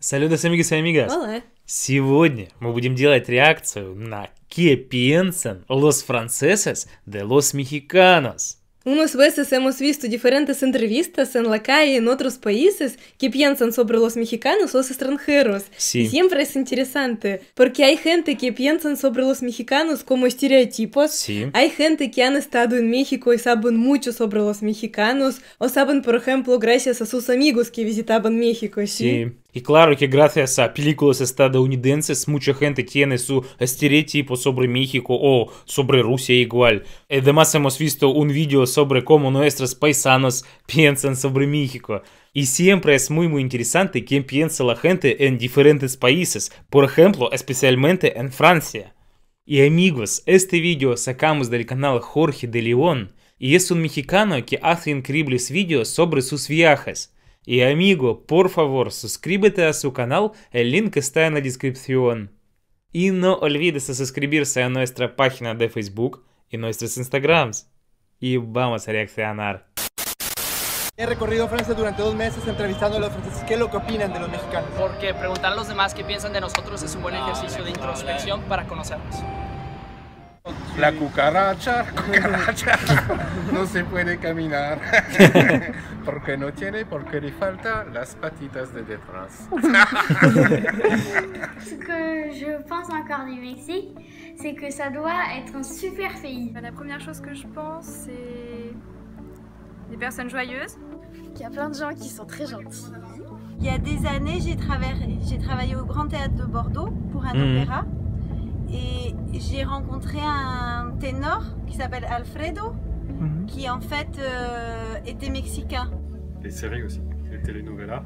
Saludos amigos y amigas. Olá. Сегодня мы будем делать реакцию на ¿Qué piensan los franceses de los mexicanos? Unas veces hemos visto diferentes entrevistas en la calle en otros países que piensan sobre los mexicanos o los extranjeros. Sí. Y siempre es interesante, porque hay gente que piensan sobre los mexicanos como estereotipos. Sí. Hay gente que han estado en México y saben mucho sobre los mexicanos, o saben, por ejemplo, gracias a sus amigos que visitaban México, ¿sí? Sí. Y claro que gracias a películas estadounidenses mucha gente tiene su estereotipo sobre México o sobre Rusia igual. Además hemos visto un video sobre cómo nuestros paisanos piensan sobre México. Y siempre es muy interesante qué piensa la gente en diferentes países, por ejemplo, especialmente en Francia. Y amigos, este video sacamos del canal Jorge de León, y es un mexicano que hace increíbles videos sobre sus viajes. Y amigo, por favor, suscríbete a su canal, el link está en la descripción. Y no olvides suscribirse a nuestra página de Facebook y nuestros Instagrams. Y vamos a reaccionar. He recorrido Francia durante 2 meses entrevistando a los franceses. ¿Qué es lo que opinan de los mexicanos? Porque preguntar a los demás qué piensan de nosotros es un buen ejercicio de introspección para conocernos. La cucaracha no se puede caminar porque no tiene, porque le falta las patitas de detrás. Ce que je pense encore du Mexique, c'est que ça doit être un super pays. La première chose que je pense, c'est des personnes joyeuses. Il y a plein de gens qui sont très gentils. Il y a des années, j'ai travaillé au Grand Théâtre de Bordeaux pour un opéra. Et j'ai rencontré un ténor qui s'appelle Alfredo, qui en fait était mexicain. Les séries aussi, les telenovelas.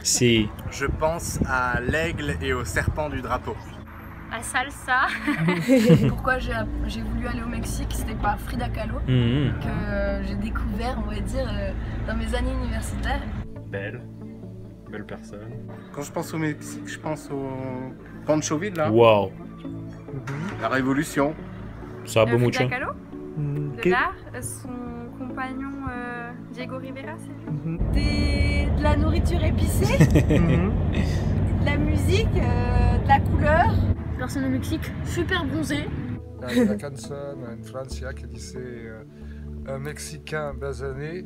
Si. Je pense à l'aigle et au serpent du drapeau. La salsa. Pourquoi j'ai voulu aller au Mexique, c'était par Frida Kahlo, que j'ai découvert, on va dire, dans mes années universitaires. Belle personne. Quand je pense au Mexique, je pense au Pancho Villa. Wow. La Révolution. Sabe mucho. Frida Kahlo, de l'art, son compagnon Diego Rivera, c'est De la nourriture épicée, de la musique, de la couleur. Personne au Mexique, super bronzée. Il y a una canción en Francia qui disait un Mexicain basané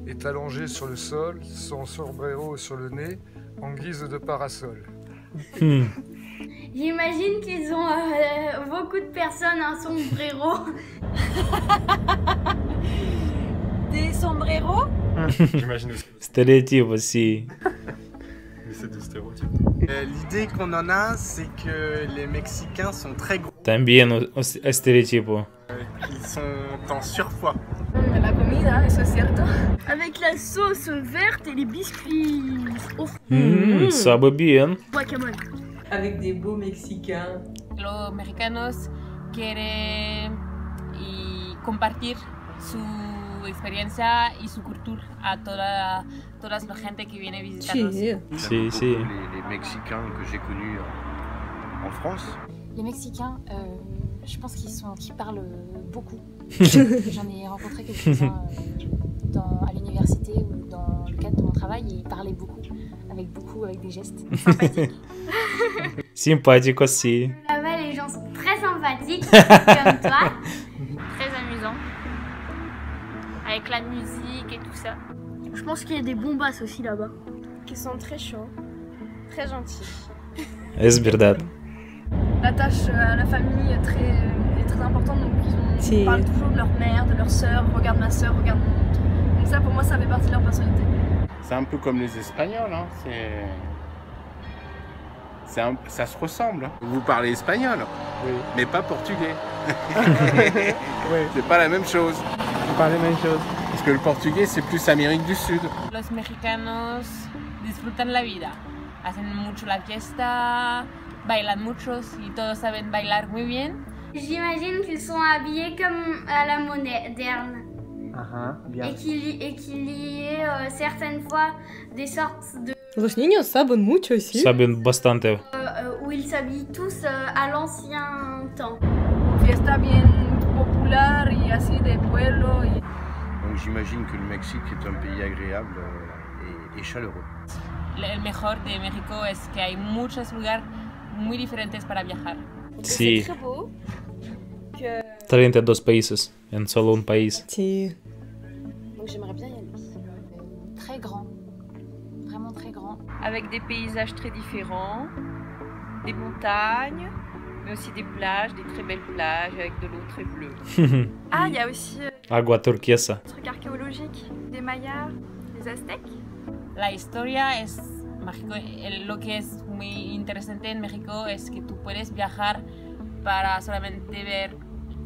est allongé sur le sol, son sombrero sur le nez, en guise de parasol. J'imagine qu'ils ont beaucoup de personnes un sombrero. Des sombreros. J'imagine aussi. Стереотипы, si. Mais c'est des stéréotypes. L'idée qu'on en a, c'est que les Mexicains sont très gros. También estereotipo. Ils sont en surpoids. La comida, eso es cierto. Avec la sauce verte et les biscuits. Sabe bien. Guacamole. Avec des beaux Mexicains. Los mexicanos quieren compartir su experiencia y su cultura a toda la gente que viene a visitarnos. Si. Les Mexicains que j'ai connus en France. Les Mexicains, je pense qu'ils parlent beaucoup. J'en ai rencontré quelques-uns à l'université ou dans le cadre de mon travail et ils parlaient beaucoup avec des gestes sympathiques. Simpático, si. Là-bas, les gens sont très sympathiques, comme toi. très amusant. Avec la musique et tout ça. Je pense qu'il y a des bombasses aussi là-bas. Qui sont très chauds, très gentils. Es verdad. L'attache à la famille est très importante, donc ils parlent toujours de leur mère, de leur sœur. Regarde ma sœur, regarde mon... Donc ça, pour moi, ça fait partie de leur personnalité. C'est un peu comme les Espagnols, hein. Ça se ressemble. Vous parlez espagnol, mais pas portugais. C'est pas la même chose. Pas la même chose. Parce que le portugais, c'est plus Amérique du Sud. Los mexicanos disfrutan la vida, hacen mucho la fiesta, bailan muchos y todos saben bailar muy bien. J'imagine qu'ils sont habillés comme à la moderne. Bien. Et qu'il y ait certaines fois des sortes de... Los niños saben mucho, sí. Saben bastante. Où ils s'habillent tous à l'ancien temps. Fiesta bien popular y así de pueblo. Donc j'imagine que le Mexique est un pays agréable et chaleureux. el mejor de México es que hay muchos lugares muy diferentes para viajar. Sí. C'est très beau. Que... 32 países en solo un país. Sí. Donc j'aimerais bien y aller. Très grand. Vraiment très grand. Avec des paysages très différents, des montagnes, mais aussi des plages, des très belles plages avec de l'eau très bleue. Ah, il y a aussi Agua turquesa. des trucs archéologiques, des Mayas, des Aztèques. La historia es mágico. Lo que es muy interesante en México es que tú puedes viajar para solamente ver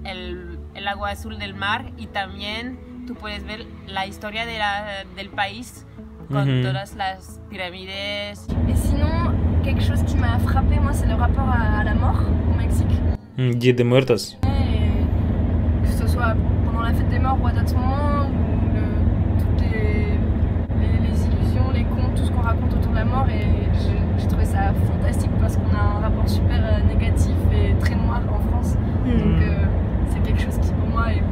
el agua azul del mar y también tú puedes ver la historia del país con todas las pirámides. Et sinon, quelque chose qui m'a frappé, moi, c'est le rapport à la mort au Mexique. Dia de Muertos. Et que ce soit pendant la fête des morts ou à d'autres moments, ou toutes les illusions, les contes, tout ce qu'on raconte autour de la mort. Et j'ai trouvé ça fantastique parce qu'on a un rapport super négatif et très noir en France. Donc c'est quelque chose qui pour moi est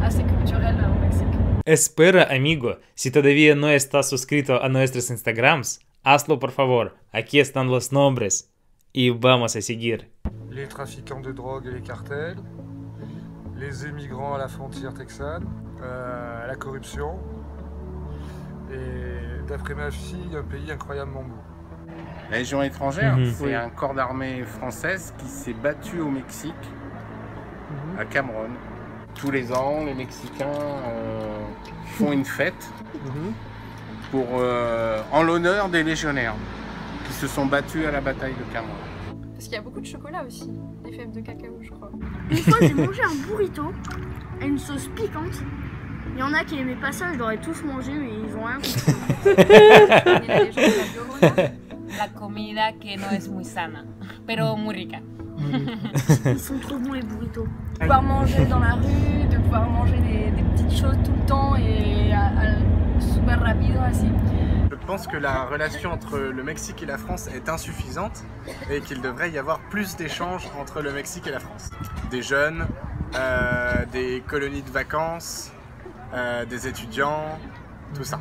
assez culturel au Mexique. Espera, amigo, si todavía no estás suscrito a nuestros Instagrams, hazlo por favor. Aquí están los nombres. Y vamos a seguir. Les trafiquants de drogue et les cartels, les émigrants à la frontière texane, la corruption, et d'après ma fille, un pays incroyablement beau. La Légion étrangère, c'est un corps d'armée française qui s'est battu au Mexique, à Cameroun. Tous les ans, les Mexicains font une fête en l'honneur des légionnaires qui se sont battus à la bataille de Cameroun. Parce qu'il y a beaucoup de chocolat aussi, des fèves de cacao, je crois. Une fois, j'ai mangé un burrito à une sauce piquante. Il y en a qui aimaient pas ça, je l'aurais tous mangé, mais ils ont rien compris. La comida que no es muy sana, pero muy rica. Ils sont trop bons les burritos. De pouvoir manger dans la rue, de pouvoir manger des petites choses tout le temps et super rapido así. Je pense que la relation entre le Mexique et la France est insuffisante et qu'il devrait y avoir plus d'échanges entre le Mexique et la France. Des jeunes, des colonies de vacances, des étudiants, tout ça.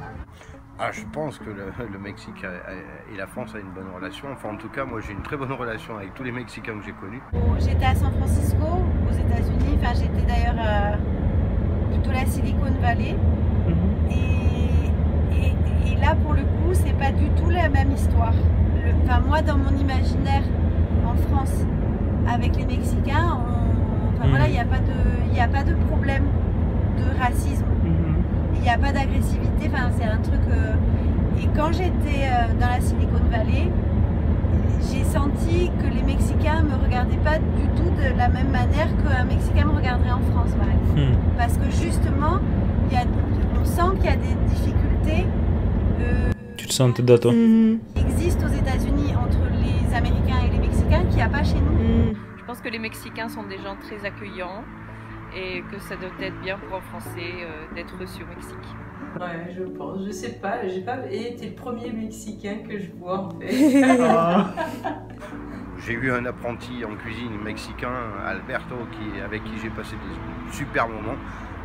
Ah, je pense que le Mexique et la France ont une bonne relation. Enfin, en tout cas, moi j'ai une très bonne relation avec tous les Mexicains que j'ai connus. J'étais à San Francisco, aux États-Unis. Enfin, j'étais d'ailleurs plutôt la Silicon Valley. Et là, pour le coup, c'est pas du tout la même histoire. Enfin, moi, dans mon imaginaire en France, avec les Mexicains, voilà, il n'y a pas de problème de racisme. Il n'y a pas d'agressivité, enfin c'est un truc... Et quand j'étais dans la Silicon Valley, j'ai senti que les Mexicains ne me regardaient pas du tout de la même manière qu'un Mexicain me regarderait en France, par exemple. Parce que justement, on sent qu'il y a des difficultés qui existent aux États-Unis entre les Américains et les Mexicains qu'il n'y a pas chez nous. Je pense que les Mexicains sont des gens très accueillants. Et que ça doit être bien pour un Français d'être reçu au Mexique. Ouais, je pense. Je sais pas, j'ai pas été le premier Mexicain que je vois en fait. J'ai eu un apprenti en cuisine mexicain, Alberto, avec qui j'ai passé des super moments.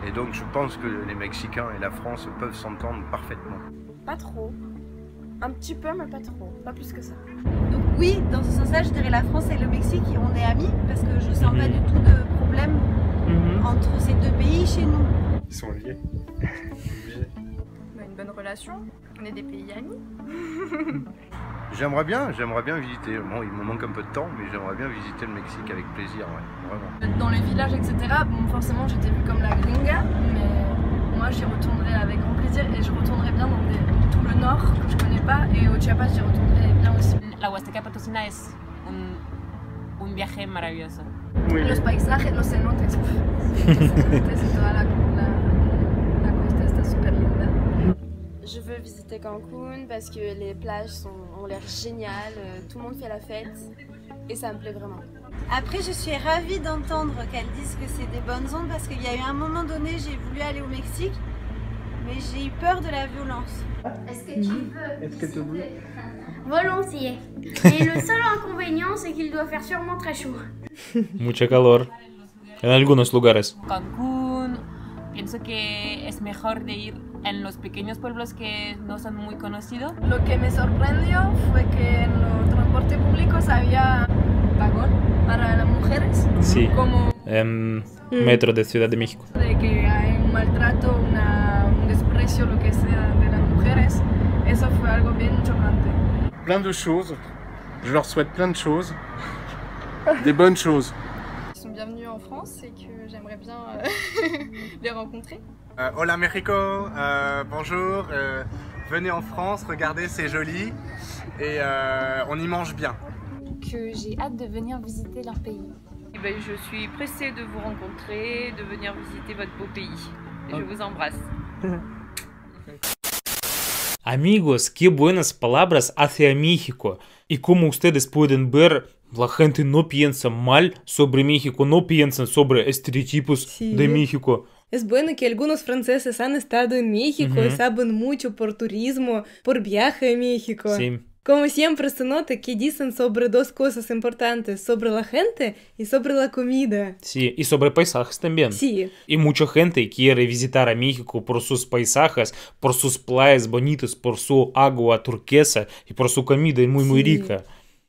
Et donc je pense que les Mexicains et la France peuvent s'entendre parfaitement. Pas trop. Un petit peu, mais pas trop. Pas plus que ça. Donc oui, dans ce sens-là, je dirais la France et le Mexique, on est amis, parce que je sens pas du tout de problème entre ces deux pays chez nous. Ils sont liés. On a une bonne relation, on est des pays amis. J'aimerais bien visiter. Bon, il me manque un peu de temps, mais j'aimerais bien visiter le Mexique avec plaisir, ouais, vraiment. Dans les villages, etc., bon, forcément, j'étais vue comme la gringa, mais moi, j'y retournerai avec grand plaisir et je retournerai bien dans tout le nord que je connais pas, et au Chiapas, j'y retournerai bien aussi. La Huasteca Potosina es un viaje maravilloso. Los paisajes, los cenotes, c'est toda la costa está super linda. Je veux visiter Cancun parce que les plages ont l'air géniales, tout le monde fait la fête et ça me plaît vraiment. Après, je suis ravie d'entendre qu'elles disent que c'est des bonnes ondes parce qu'il y a eu un moment donné, j'ai voulu aller au Mexique, mais j'ai eu peur de la violence. Est-ce que tu veux Est-ce que tu veux Volontiers. Et le seul inconvénient, c'est qu'il doit faire sûrement très chaud. Mucho calor. En algunos lugares. Cancún, pienso que es mejor de ir en los pequeños pueblos que no son muy conocidos. Lo que me sorprendió fue que en los transportes públicos había vagón para las mujeres. Sí, como metro de Ciudad de México. De que hay un maltrato, un desprecio, lo que sea, de las mujeres. Eso fue algo bien chocante. Plein de choses. Je leur souhaite plein de choses. Des bonnes choses. Ils sont bienvenus en France et que j'aimerais bien les rencontrer. Hola Mexico, bonjour, venez en France, regardez, c'est joli et on y mange bien. Que j'ai hâte de venir visiter leur pays. Eh ben, je suis pressée de vous rencontrer, de venir visiter votre beau pays. Je vous embrasse. Amigos, qué buenas palabras hacia México. Y como ustedes pueden ver, la gente no piensa mal sobre México, no piensan sobre estereotipos de México. Es bueno que algunos franceses han estado en México y saben mucho por turismo, por viaje a México. Sí. Como siempre se nota que dicen sobre dos cosas importantes, sobre la gente y sobre la comida. Sí, y sobre paisajes también. Sí. Y mucha gente quiere visitar a México por sus paisajes, por sus playas bonitas, por su agua turquesa y por su comida muy rica.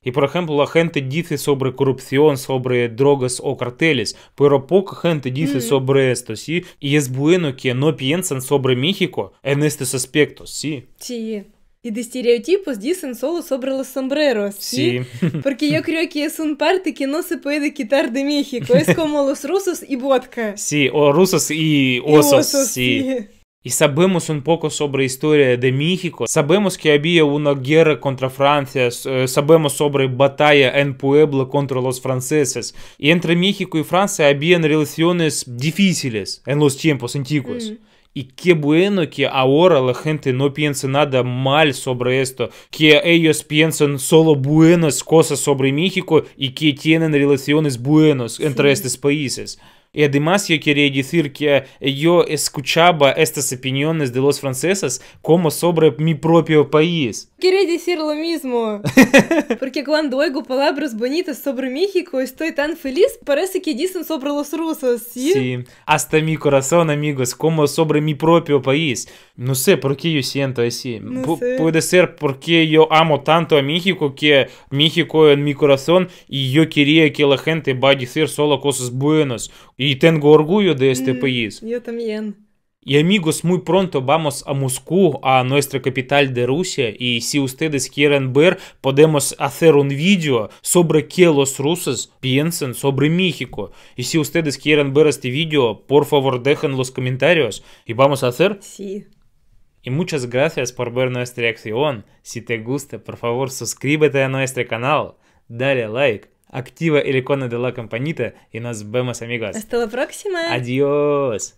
Y por ejemplo, la gente dice sobre corrupción, sobre drogas o carteles, pero poca gente dice sobre esto, ¿sí? Y es bueno que no piensan sobre México en estos aspectos, ¿sí? Sí. Y de estereotipos dicen solo sobre los sombreros, ¿sí? Porque yo creo que es un parte que no se puede quitar de México. Es como los rusos y vodka. Sí, o rusos y osos, sí. Y sabemos un poco sobre historia de México. Sabemos que había una guerra contra Francia. Sabemos sobre batalla en Puebla contra los franceses. Y entre México y Francia habían relaciones difíciles en los tiempos antiguos. Y qué bueno que ahora la gente no piensa nada mal sobre esto, que ellos piensan solo buenas cosas sobre México y que tienen relaciones buenas entre estos países. Y además yo quería decir que yo escuchaba estas opiniones de los franceses como sobre mi propio país. Quería decir lo mismo. Porque cuando oigo palabras bonitas sobre México estoy tan feliz, parece que dicen sobre los rusos, ¿sí? Sí, hasta mi corazón, amigos, como sobre mi propio país. No sé por qué yo siento así. No sé. Puede ser porque yo amo tanto a México que México en mi corazón y yo quería que la gente va a decir solo cosas buenas. Y tengo orgullo de este país. Yo también. Y amigos, muy pronto vamos a Moscú, a nuestra capital de Rusia, y si ustedes quieren ver, podemos hacer un vídeo sobre qué los rusos piensan sobre México. Y si ustedes quieren ver este vídeo, por favor dejen los comentarios y vamos a hacer. Sí. Y muchas gracias por ver nuestra reacción. Si te gusta, por favor suscríbete a nuestro canal, dale like, activa el icono de la campanita y nos vemos, amigos. Hasta la próxima. Adiós.